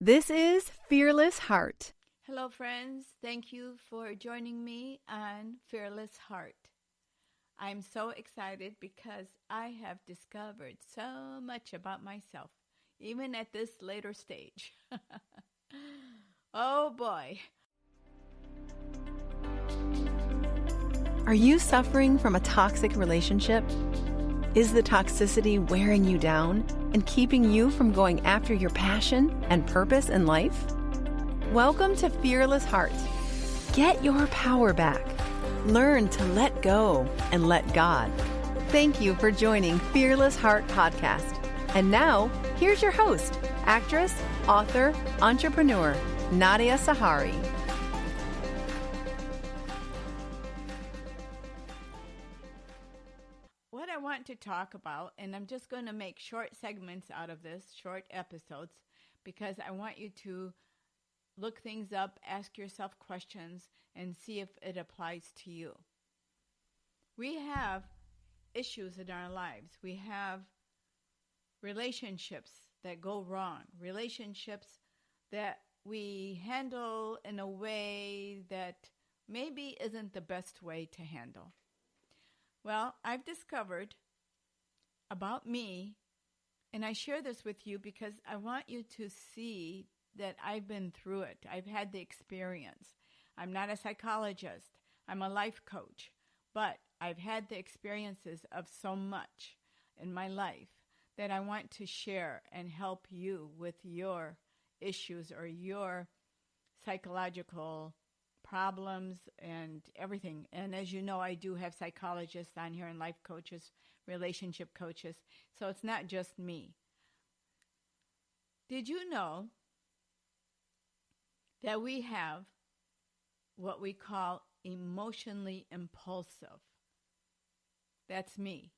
This is Fearless Heart. Hello, friends. Thank you for joining me on Fearless Heart. I'm so excited because I have discovered so much about myself, even at this later stage. Oh boy. Are you suffering from a toxic relationship? Is the toxicity wearing you down and keeping you from going after your passion and purpose in life? Welcome to Fearless Heart. Get your power back. Learn to let go and let God. Thank you for joining Fearless Heart Podcast. And now, here's your host, actress, author, entrepreneur, Nadia Sahari. What I want to talk about, and I'm just going to make short segments out of this, short episodes, because I want you to look things up, ask yourself questions, and see if it applies to you. We have issues in our lives. We have relationships that go wrong, relationships that we handle in a way that maybe isn't the best way to handle. Well, I've discovered about me, and I share this with you because I want you to see that I've been through it. I've had the experience. I'm not a psychologist. I'm a life coach. But I've had the experiences of so much in my life that I want to share and help you with your issues or your psychological problems and everything. And as you know, I do have psychologists on here and life coaches, relationship coaches. So it's not just me. Did you know that we have what we call emotionally impulsive? That's me.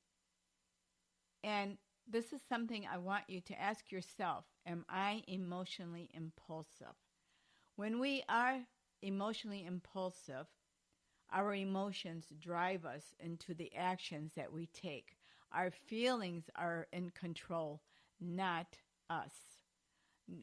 And this is something I want you to ask yourself. Am I emotionally impulsive? When we are emotionally impulsive, our emotions drive us into the actions that we take. Our feelings are in control, not us.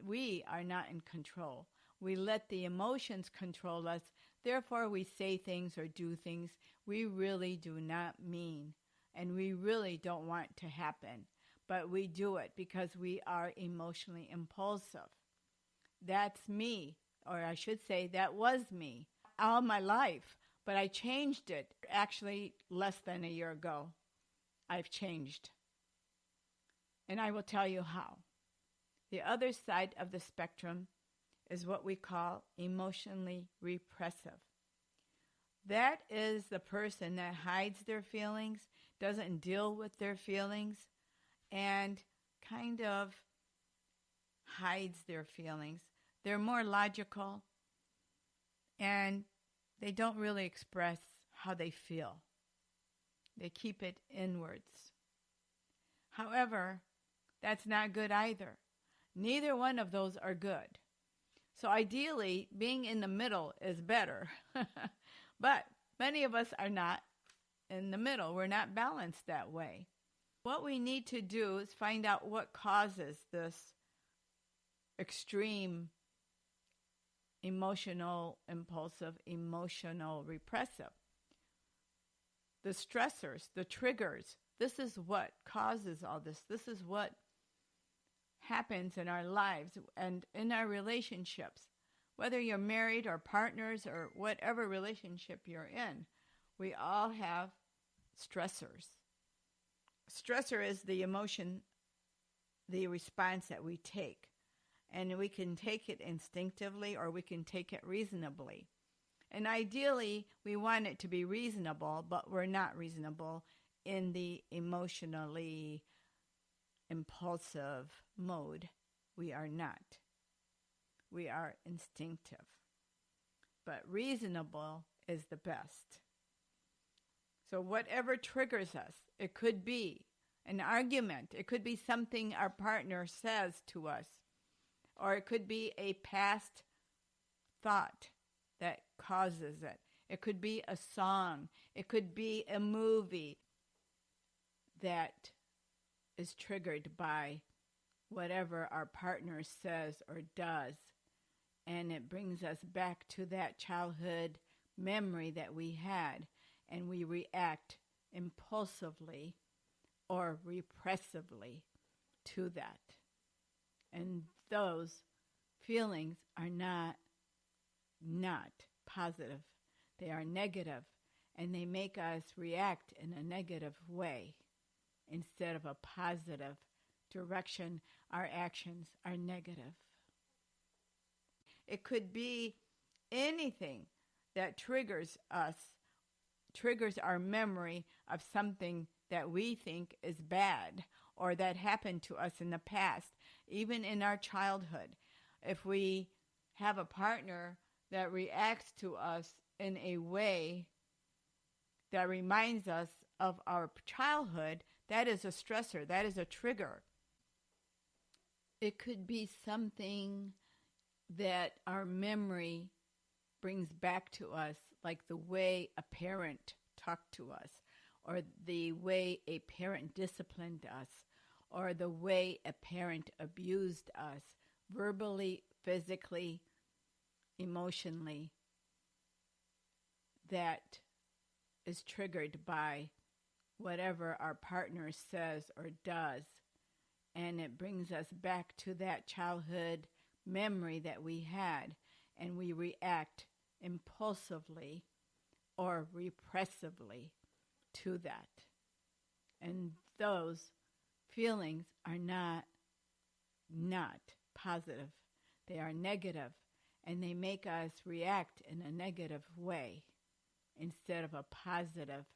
We are not in control. We let the emotions control us. Therefore, we say things or do things we really do not mean, and we really don't want to happen. But we do it because we are emotionally impulsive. That's me. Or I should say, that was me all my life, but I changed it actually less than a year ago. I've changed. And I will tell you how. The other side of the spectrum is what we call emotionally repressive. That is the person that hides their feelings, doesn't deal with their feelings, and kind of hides their feelings. They're more logical, and they don't really express how they feel. They keep it inwards. However, that's not good either. Neither one of those are good. So ideally, being in the middle is better. But many of us are not in the middle. We're not balanced that way. What we need to do is find out what causes this extreme emotional impulsive, emotional repressive. The stressors, the triggers, this is what causes all this. This is what happens in our lives and in our relationships. Whether you're married or partners or whatever relationship you're in, we all have stressors. Stressor is the emotion, the response that we take. And we can take it instinctively or we can take it reasonably. And ideally, we want it to be reasonable, but we're not reasonable in the emotionally impulsive mode. We are not. We are instinctive. But reasonable is the best. So whatever triggers us, it could be an argument. It could be something our partner says to us. Or it could be a past thought that causes it. It could be a song. It could be a movie that is triggered by whatever our partner says or does. And it brings us back to that childhood memory that we had, and we react impulsively or repressively to that. And those feelings are not positive. They are negative, and they make us react in a negative way instead of a positive direction. Our actions are negative. It could be anything that triggers us, triggers our memory of something that we think is bad or that happened to us in the past, even in our childhood. If we have a partner that reacts to us in a way that reminds us of our childhood, that is a stressor, that is a trigger. It could be something that our memory brings back to us, like the way a parent talked to us, or the way a parent disciplined us, or the way a parent abused us, verbally, physically, emotionally, that is triggered by whatever our partner says or does. And it brings us back to that childhood memory that we had, and we react impulsively or repressively to that. And those feelings are not positive. They are negative, and they make us react in a negative way instead of a positive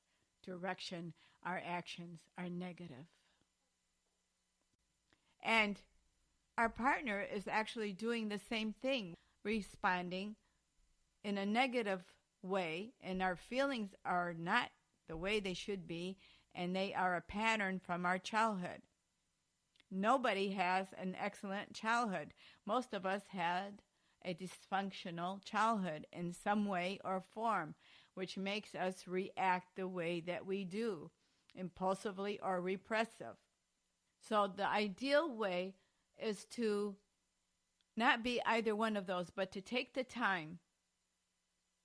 direction. Our actions are negative. And our partner is actually doing the same thing, responding in a negative way, and our feelings are not the way they should be, and they are a pattern from our childhood. Nobody has an excellent childhood. Most of us had a dysfunctional childhood in some way or form, which makes us react the way that we do, impulsively or repressive. So the ideal way is to not be either one of those, but to take the time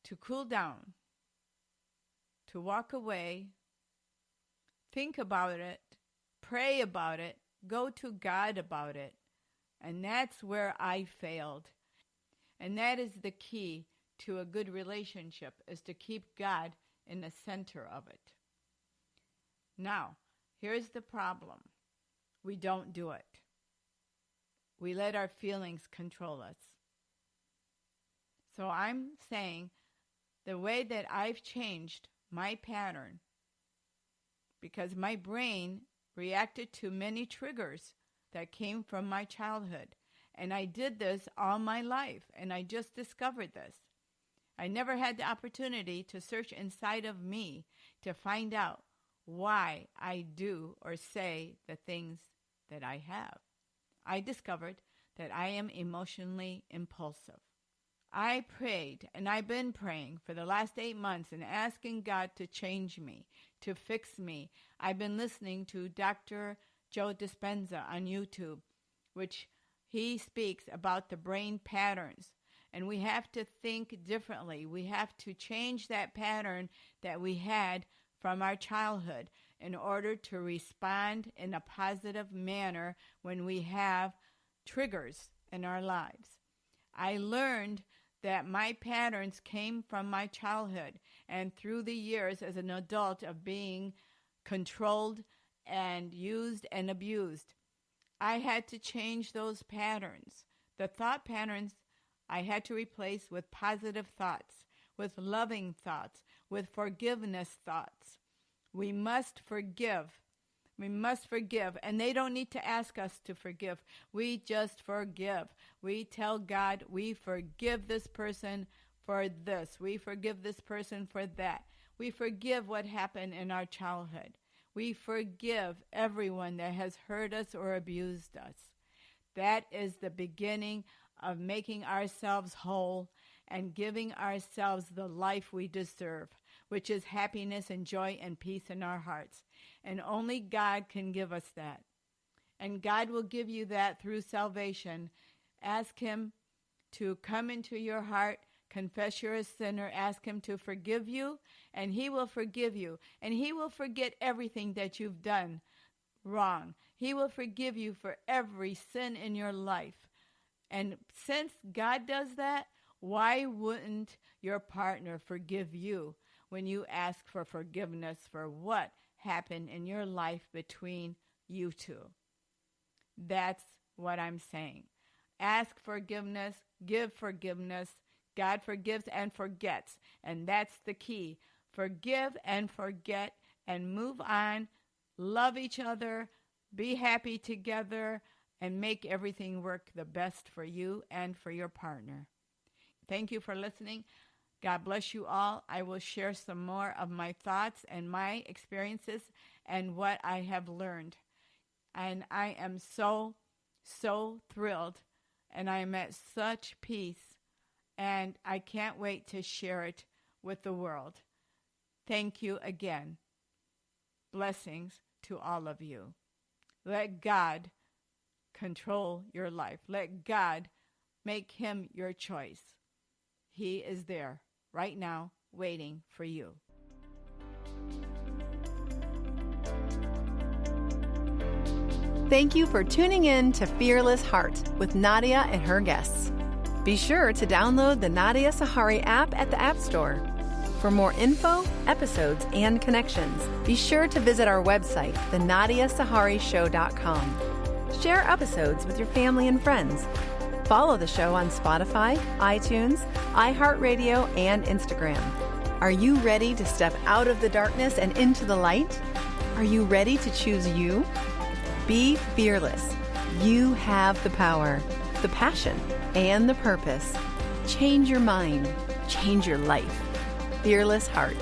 to cool down, to walk away, think about it, pray about it, go to God about it. And that's where I failed. And that is the key to a good relationship, is to keep God in the center of it. Now, here's the problem. We don't do it. We let our feelings control us. So I'm saying the way that I've changed my pattern, because my brain reacted to many triggers that came from my childhood. And I did this all my life, and I just discovered this. I never had the opportunity to search inside of me to find out why I do or say the things that I have. I discovered that I am emotionally impulsive. I prayed, and I've been praying for the last 8 months and asking God to change me, to fix me. I've been listening to Dr. Joe Dispenza on YouTube, which he speaks about the brain patterns. And we have to think differently. We have to change that pattern that we had from our childhood in order to respond in a positive manner when we have triggers in our lives. I learned that my patterns came from my childhood, and through the years as an adult of being controlled and used and abused, I had to change those patterns. The thought patterns I had to replace with positive thoughts, with loving thoughts, with forgiveness thoughts. We must forgive. We must forgive. And they don't need to ask us to forgive. We just forgive. We tell God, we forgive this person for this. We forgive this person for that. We forgive what happened in our childhood. We forgive everyone that has hurt us or abused us. That is the beginning of making ourselves whole and giving ourselves the life we deserve, which is happiness and joy and peace in our hearts. And only God can give us that. And God will give you that through salvation. Ask Him to come into your heart. Confess you're a sinner. Ask Him to forgive you, and He will forgive you. And He will forget everything that you've done wrong. He will forgive you for every sin in your life. And since God does that, why wouldn't your partner forgive you when you ask for forgiveness for what happened in your life between you two? That's what I'm saying. Ask forgiveness, give forgiveness. God forgives and forgets, and that's the key. Forgive and forget and move on. Love each other, be happy together, and make everything work the best for you and for your partner. Thank you for listening. God bless you all. I will share some more of my thoughts and my experiences and what I have learned. And I am so thrilled, and I am at such peace, and I can't wait to share it with the world. Thank you again. Blessings to all of you. Let God control your life. Let God make Him your choice. He is there right now waiting for you. Thank you for tuning in to Fearless Heart with Nadia and her guests. Be sure to download the Nadia Sahari app at the App Store. For more info, episodes, and connections, be sure to visit our website, thenadiasaharishow.com. Share episodes with your family and friends. Follow the show on Spotify, iTunes, iHeartRadio, and Instagram. Are you ready to step out of the darkness and into the light? Are you ready to choose you? Be fearless. You have the power, the passion, and the purpose. Change your mind. Change your life. Fearless Heart.